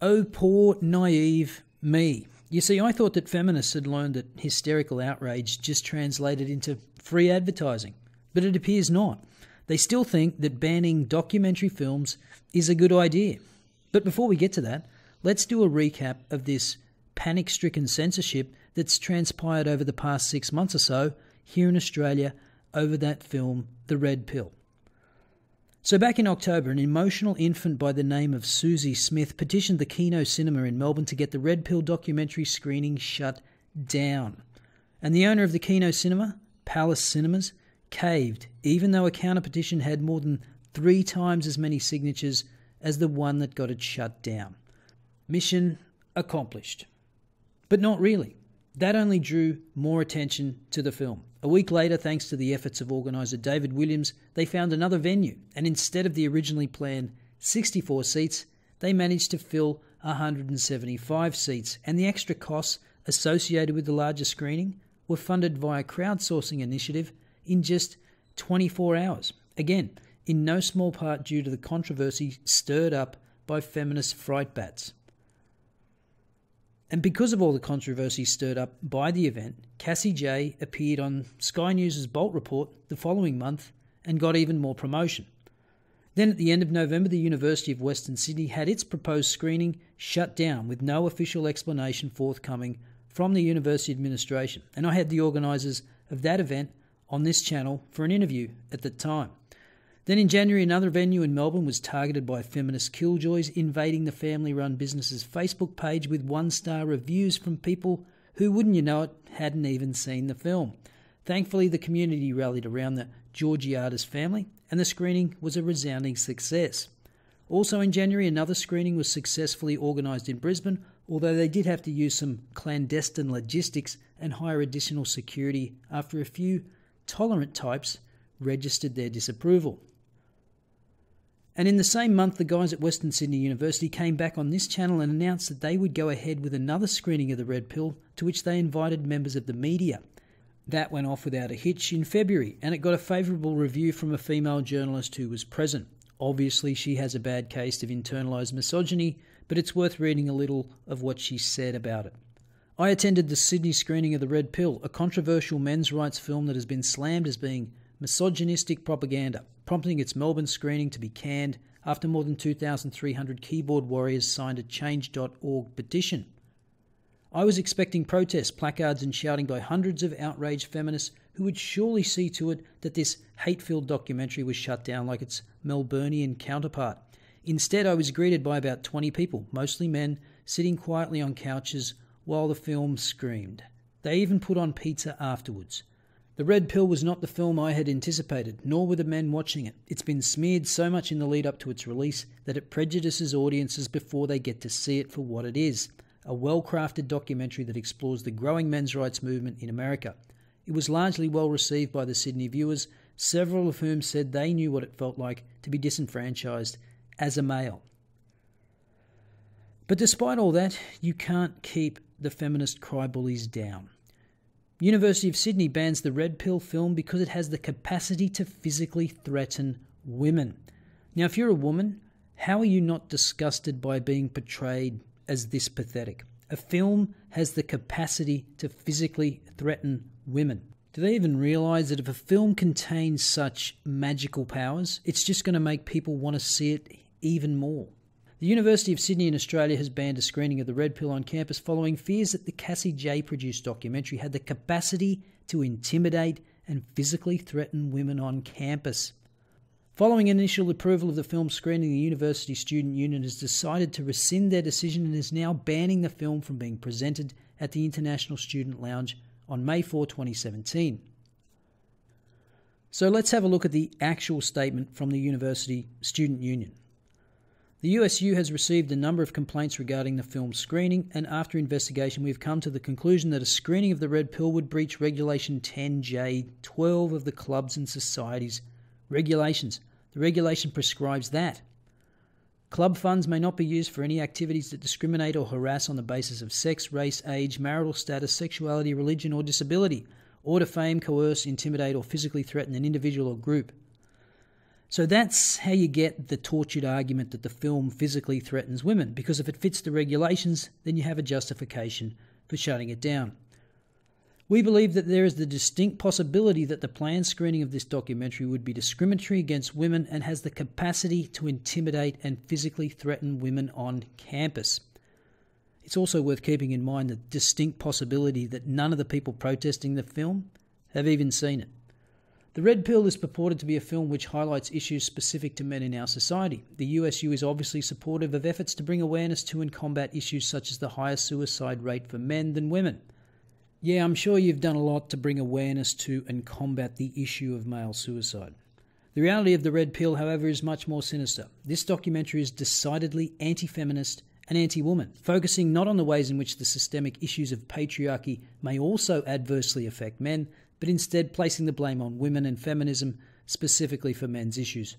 Oh, poor, naive me. You see, I thought that feminists had learned that hysterical outrage just translated into free advertising, but it appears not. They still think that banning documentary films is a good idea. But before we get to that, let's do a recap of this panic-stricken censorship that's transpired over the past 6 months or so here in Australia over that film, The Red Pill. So back in October, an emotional infant by the name of Susie Smith petitioned the Kino Cinema in Melbourne to get the Red Pill documentary screening shut down. And the owner of the Kino Cinema, Palace Cinemas, caved, even though a counter-petition had more than 3 times as many signatures as the one that got it shut down. Mission accomplished. But not really. That only drew more attention to the film. A week later, thanks to the efforts of organiser David Williams, they found another venue, and instead of the originally planned 64 seats, they managed to fill 175 seats, and the extra costs associated with the larger screening were funded via a crowdsourcing initiative in just 24 hours. Again, in no small part due to the controversy stirred up by feminist fright bats. And because of all the controversy stirred up by the event, Cassie Jaye appeared on Sky News' Bolt Report the following month and got even more promotion. Then at the end of November, the University of Western Sydney had its proposed screening shut down with no official explanation forthcoming from the university administration. And I had the organisers of that event on this channel for an interview at the time. Then in January, another venue in Melbourne was targeted by feminist killjoys, invading the family-run business's Facebook page with 1-star reviews from people who, wouldn't you know it, hadn't even seen the film. Thankfully, the community rallied around the Georgiades family, and the screening was a resounding success. Also in January, another screening was successfully organised in Brisbane, although they did have to use some clandestine logistics and hire additional security after a few tolerant types registered their disapproval. And in the same month, the guys at Western Sydney University came back on this channel and announced that they would go ahead with another screening of The Red Pill, to which they invited members of the media. That went off without a hitch in February, and it got a favourable review from a female journalist who was present. Obviously, she has a bad case of internalised misogyny, but it's worth reading a little of what she said about it. I attended the Sydney screening of The Red Pill, a controversial men's rights film that has been slammed as being misogynistic propaganda, prompting its Melbourne screening to be canned after more than 2,300 keyboard warriors signed a change.org petition. I was expecting protests, placards and shouting by hundreds of outraged feminists who would surely see to it that this hate-filled documentary was shut down like its Melburnian counterpart. Instead, I was greeted by about 20 people, mostly men, sitting quietly on couches while the film screamed. They even put on pizza afterwards. The Red Pill was not the film I had anticipated, nor were the men watching it. It's been smeared so much in the lead up to its release that it prejudices audiences before they get to see it for what it is, a well-crafted documentary that explores the growing men's rights movement in America. It was largely well received by the Sydney viewers, several of whom said they knew what it felt like to be disenfranchised as a male. But despite all that, you can't keep the feminist cry-bullies down. University of Sydney bans the Red Pill film because it has the capacity to physically threaten women. Now, if you're a woman, how are you not disgusted by being portrayed as this pathetic? A film has the capacity to physically threaten women. Do they even realise that if a film contains such magical powers, it's just going to make people want to see it even more? The University of Sydney in Australia has banned a screening of The Red Pill on campus following fears that the Cassie Jaye-produced documentary had the capacity to intimidate and physically threaten women on campus. Following initial approval of the film screening, the University Student Union has decided to rescind their decision and is now banning the film from being presented at the International Student Lounge on May 4, 2017. So let's have a look at the actual statement from the University Student Union. The USU has received a number of complaints regarding the film's screening, and after investigation we have come to the conclusion that a screening of The Red Pill would breach Regulation 10J12 of the Clubs and Societies regulations. The regulation prescribes that club funds may not be used for any activities that discriminate or harass on the basis of sex, race, age, marital status, sexuality, religion or disability, or defame, coerce, intimidate or physically threaten an individual or group. So that's how you get the tortured argument that the film physically threatens women, because if it fits the regulations, then you have a justification for shutting it down. We believe that there is the distinct possibility that the planned screening of this documentary would be discriminatory against women and has the capacity to intimidate and physically threaten women on campus. It's also worth keeping in mind the distinct possibility that none of the people protesting the film have even seen it. The Red Pill is purported to be a film which highlights issues specific to men in our society. The USU is obviously supportive of efforts to bring awareness to and combat issues such as the higher suicide rate for men than women. Yeah, I'm sure you've done a lot to bring awareness to and combat the issue of male suicide. The reality of the Red Pill, however, is much more sinister. This documentary is decidedly anti-feminist and anti-woman, focusing not on the ways in which the systemic issues of patriarchy may also adversely affect men, but instead placing the blame on women and feminism, specifically for men's issues.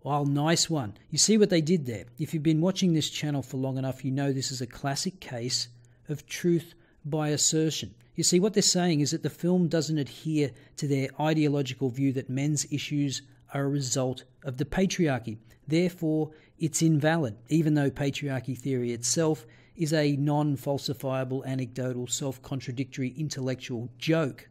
Well, nice one. You see what they did there? If you've been watching this channel for long enough, you know this is a classic case of truth by assertion. You see, what they're saying is that the film doesn't adhere to their ideological view that men's issues are a result of the patriarchy. Therefore, it's invalid, even though patriarchy theory itself is a non-falsifiable, anecdotal, self-contradictory intellectual joke.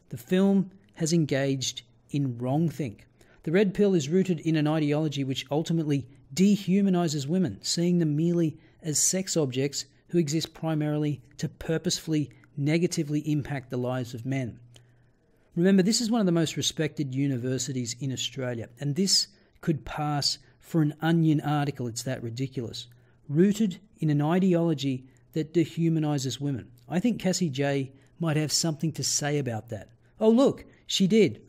The film has engaged in wrongthink. The Red Pill is rooted in an ideology which ultimately dehumanizes women, seeing them merely as sex objects who exist primarily to purposefully negatively impact the lives of men. Remember, this is one of the most respected universities in Australia, and this could pass for an Onion article. It's that ridiculous. Rooted in an ideology that dehumanizes women. I think Cassie J might have something to say about that. Oh, look, she did.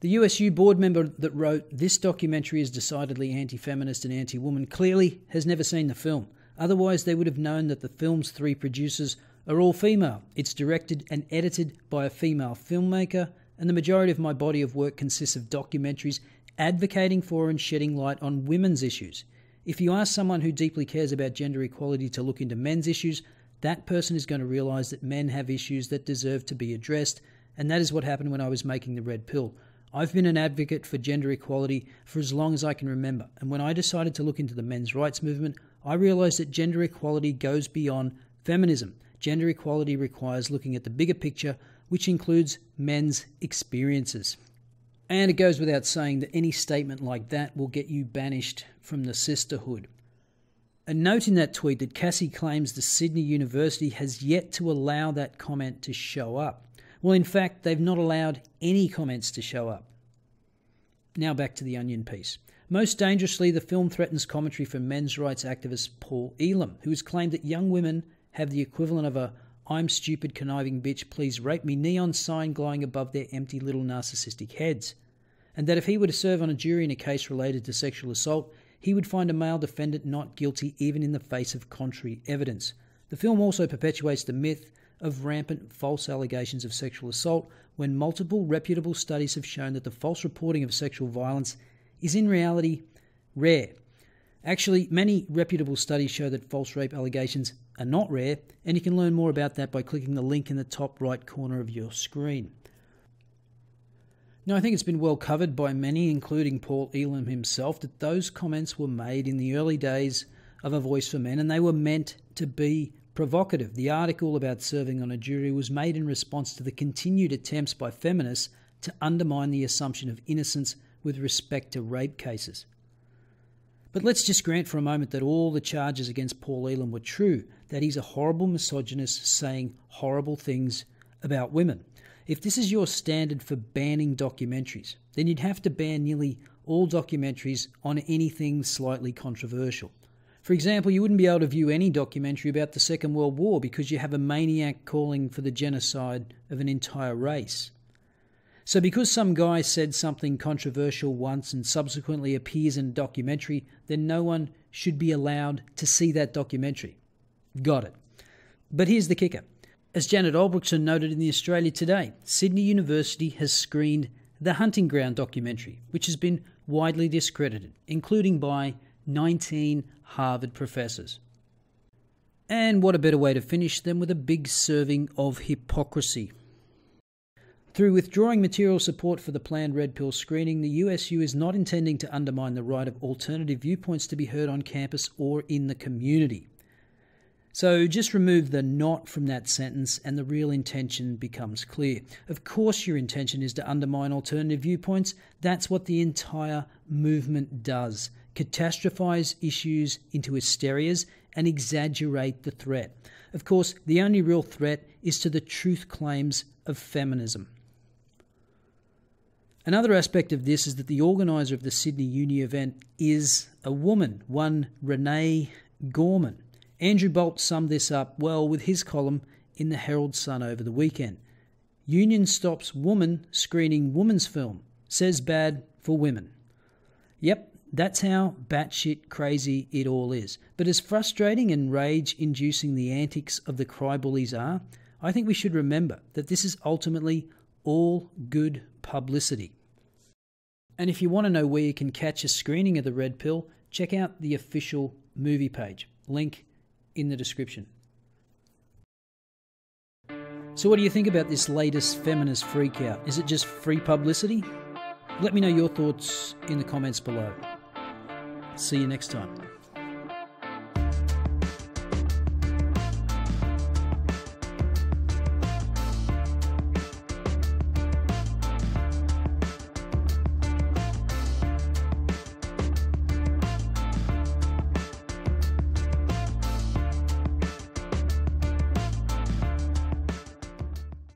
The USU board member that wrote, "This documentary is decidedly anti-feminist and anti-woman," clearly has never seen the film. Otherwise, they would have known that the film's 3 producers are all female. It's directed and edited by a female filmmaker, and the majority of my body of work consists of documentaries advocating for and shedding light on women's issues. If you ask someone who deeply cares about gender equality to look into men's issues, that person is going to realise that men have issues that deserve to be addressed, and that is what happened when I was making the Red Pill. I've been an advocate for gender equality for as long as I can remember, and when I decided to look into the men's rights movement, I realised that gender equality goes beyond feminism. Gender equality requires looking at the bigger picture, which includes men's experiences. And it goes without saying that any statement like that will get you banished from the sisterhood. A note in that tweet that Cassie claims the Sydney University has yet to allow that comment to show up. Well, in fact, they've not allowed any comments to show up. Now back to the Onion piece. Most dangerously, the film threatens commentary from men's rights activist Paul Elam, who has claimed that young women have the equivalent of a "I'm stupid, conniving bitch, please rape me" neon sign glowing above their empty little narcissistic heads, and that if he were to serve on a jury in a case related to sexual assault, he would find a male defendant not guilty even in the face of contrary evidence. The film also perpetuates the myth of rampant false allegations of sexual assault when multiple reputable studies have shown that the false reporting of sexual violence is in reality rare. Actually, many reputable studies show that false rape allegations are not rare, and you can learn more about that by clicking the link in the top right corner of your screen. Now, I think it's been well covered by many, including Paul Elam himself, that those comments were made in the early days of A Voice for Men, and they were meant to be provocative. The article about serving on a jury was made in response to the continued attempts by feminists to undermine the assumption of innocence with respect to rape cases. But let's just grant for a moment that all the charges against Paul Elam were true, that he's a horrible misogynist saying horrible things about women. If this is your standard for banning documentaries, then you'd have to ban nearly all documentaries on anything slightly controversial. For example, you wouldn't be able to view any documentary about the Second World War because you have a maniac calling for the genocide of an entire race. So because some guy said something controversial once and subsequently appears in a documentary, then no one should be allowed to see that documentary. Got it. But here's the kicker. As Janet Albrechtson noted in the Australia Today, Sydney University has screened the Hunting Ground documentary, which has been widely discredited, including by 19 Harvard professors. And what a better way to finish than with a big serving of hypocrisy. Through withdrawing material support for the planned red pill screening, the USU is not intending to undermine the right of alternative viewpoints to be heard on campus or in the community. So just remove the "not" from that sentence and the real intention becomes clear. Of course your intention is to undermine alternative viewpoints. That's what the entire movement does. Catastrophize issues into hysterias and exaggerate the threat. Of course, the only real threat is to the truth claims of feminism. Another aspect of this is that the organiser of the Sydney Uni event is a woman, one Renee Gorman. Andrew Bolt summed this up well with his column in the Herald Sun over the weekend. Union stops woman screening woman's film, says bad for women. Yep, that's how batshit crazy it all is. But as frustrating and rage-inducing the antics of the crybullies are, I think we should remember that this is ultimately all good publicity. And if you want to know where you can catch a screening of the red pill, check out the official movie page. Link in the description. So what do you think about this latest feminist freakout? Is it just free publicity? Let me know your thoughts in the comments below. See you next time.